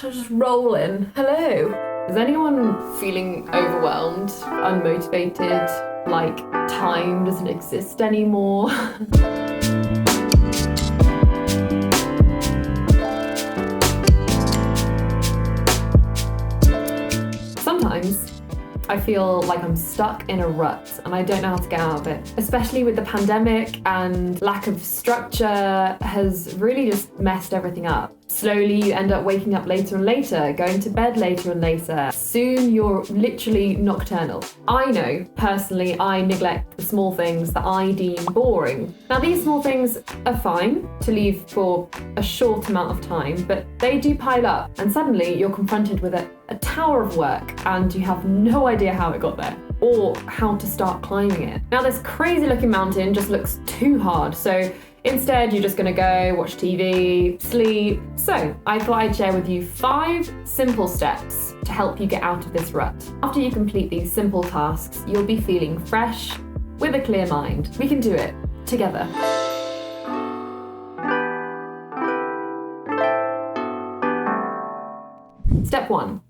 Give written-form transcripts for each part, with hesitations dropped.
just roll in. Hello. Is anyone feeling overwhelmed, unmotivated, like time doesn't exist anymore? Sometimes I feel like I'm stuck in a rut and I don't know how to get out of it. Especially with the pandemic and lack of structure has really just messed everything up. Slowly you end up waking up later and later, going to bed later and later. Soon you're literally nocturnal. I know, personally, I neglect the small things that I deem boring. Now these small things are fine to leave for a short amount of time, but they do pile up and suddenly you're confronted with a tower of work and you have no idea how it got there or how to start climbing it. Now this crazy looking mountain just looks too hard, so instead you're just gonna go watch TV, sleep. So I thought I'd share with you 5 simple steps to help you get out of this rut. After you complete these simple tasks, you'll be feeling fresh with a clear mind. We can do it together. Step 1.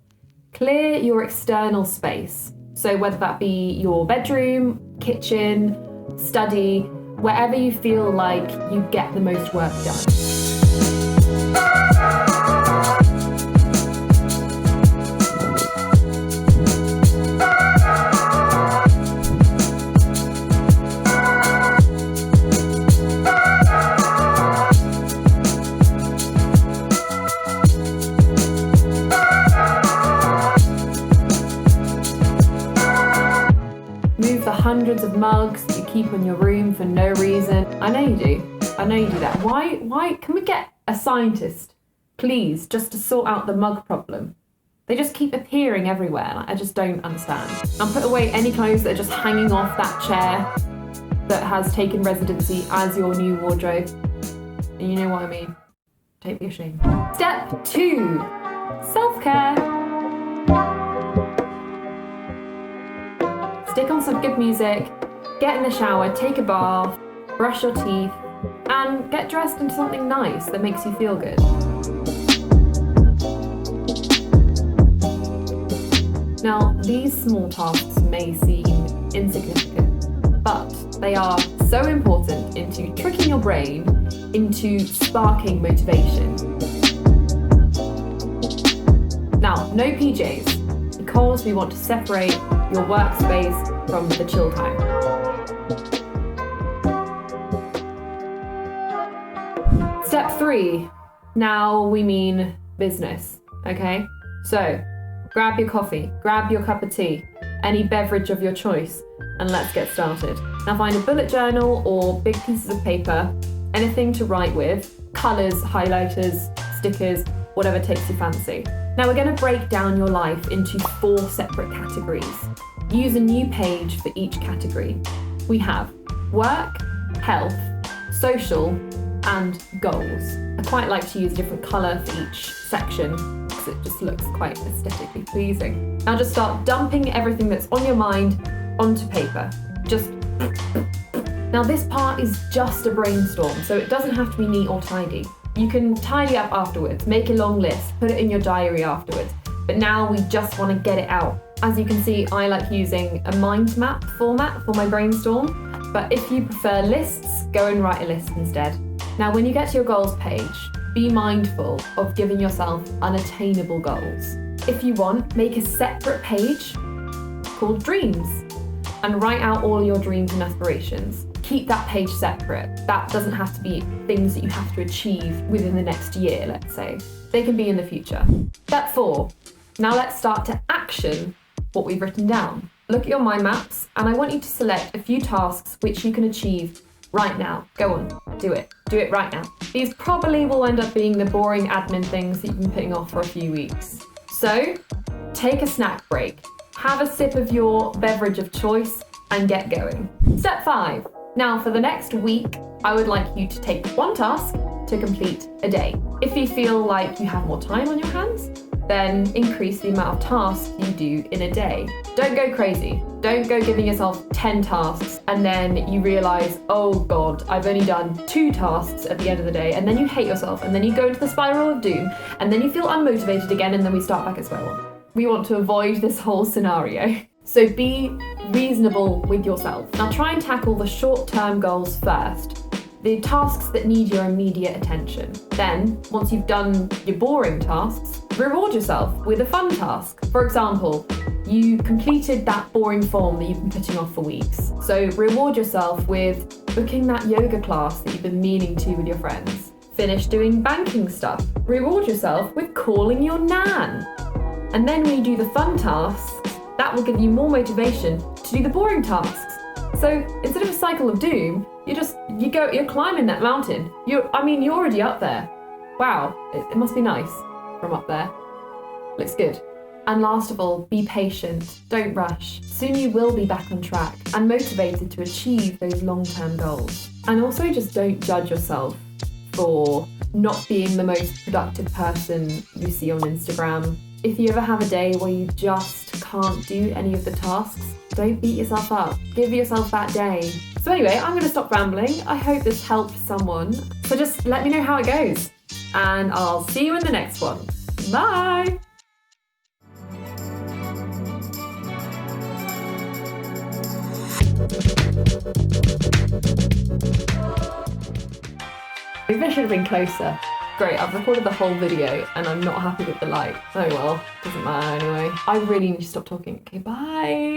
Clear your external space. So whether that be your bedroom, kitchen, study, wherever you feel like you get the most work done. Move the hundreds of mugs that you keep in your room for no reason. I know you do. I know you do that. Why? Can we get a scientist, please, just to sort out the mug problem? They just keep appearing everywhere. I just don't understand. And put away any clothes that are just hanging off that chair that has taken residency as your new wardrobe. And you know what I mean. Don't be ashamed. Step 2. Self-care. Stick on some good music, get in the shower, take a bath, brush your teeth, and get dressed into something nice that makes you feel good. Now, these small tasks may seem insignificant, but they are so important into tricking your brain into sparking motivation. Now, no PJs, because we want to separate your workspace from the chill time. Step 3. Now we mean business, okay? So, grab your coffee, grab your cup of tea, any beverage of your choice, and let's get started. Now find a bullet journal or big pieces of paper, anything to write with, colours, highlighters, stickers, whatever takes your fancy. Now we're going to break down your life into 4 separate categories. Use a new page for each category. We have work, health, social, and goals. I quite like to use a different colour for each section because it just looks quite aesthetically pleasing. Now just start dumping everything that's on your mind onto paper. Now this part is just a brainstorm, so it doesn't have to be neat or tidy. You can tidy up afterwards, make a long list, put it in your diary afterwards. But now we just want to get it out. As you can see, I like using a mind map format for my brainstorm, but if you prefer lists, go and write a list instead. Now, when you get to your goals page, be mindful of giving yourself unattainable goals. If you want, make a separate page called Dreams and write out all your dreams and aspirations. Keep that page separate. That doesn't have to be things that you have to achieve within the next year, let's say. They can be in the future. Step 4. Now let's start to action what we've written down. Look at your mind maps and I want you to select a few tasks which you can achieve right now. Go on, do it. Do it right now. These probably will end up being the boring admin things that you've been putting off for a few weeks. So, take a snack break, have a sip of your beverage of choice and get going. Step 5. Now for the next week, I would like you to take 1 task to complete a day. If you feel like you have more time on your hands, then increase the amount of tasks you do in a day. Don't go crazy. Don't go giving yourself 10 tasks and then you realise, oh God, I've only done 2 tasks at the end of the day, and then you hate yourself, and then you go into the spiral of doom, and then you feel unmotivated again, and then we start back at square one. We want to avoid this whole scenario. So be reasonable with yourself. Now try and tackle the short-term goals first. The tasks that need your immediate attention. Then, once you've done your boring tasks, reward yourself with a fun task. For example, you completed that boring form that you've been putting off for weeks. So reward yourself with booking that yoga class that you've been meaning to with your friends. Finish doing banking stuff. Reward yourself with calling your nan. And then when you do the fun tasks, that will give you more motivation to do the boring tasks. So instead of a cycle of doom, you're climbing that mountain. You're already up there. Wow, it must be nice from up there. Looks good. And last of all, be patient. Don't rush. Soon you will be back on track and motivated to achieve those long-term goals. And also just don't judge yourself for not being the most productive person you see on Instagram. If you ever have a day where you just can't do any of the tasks, don't beat yourself up. Give yourself that day. So anyway, I'm going to stop rambling. I hope this helped someone. So just let me know how it goes. And I'll see you in the next one. Bye! Maybe I should have been closer. Great, I've recorded the whole video and I'm not happy with the light. Oh well, doesn't matter anyway. I really need to stop talking. Okay, bye!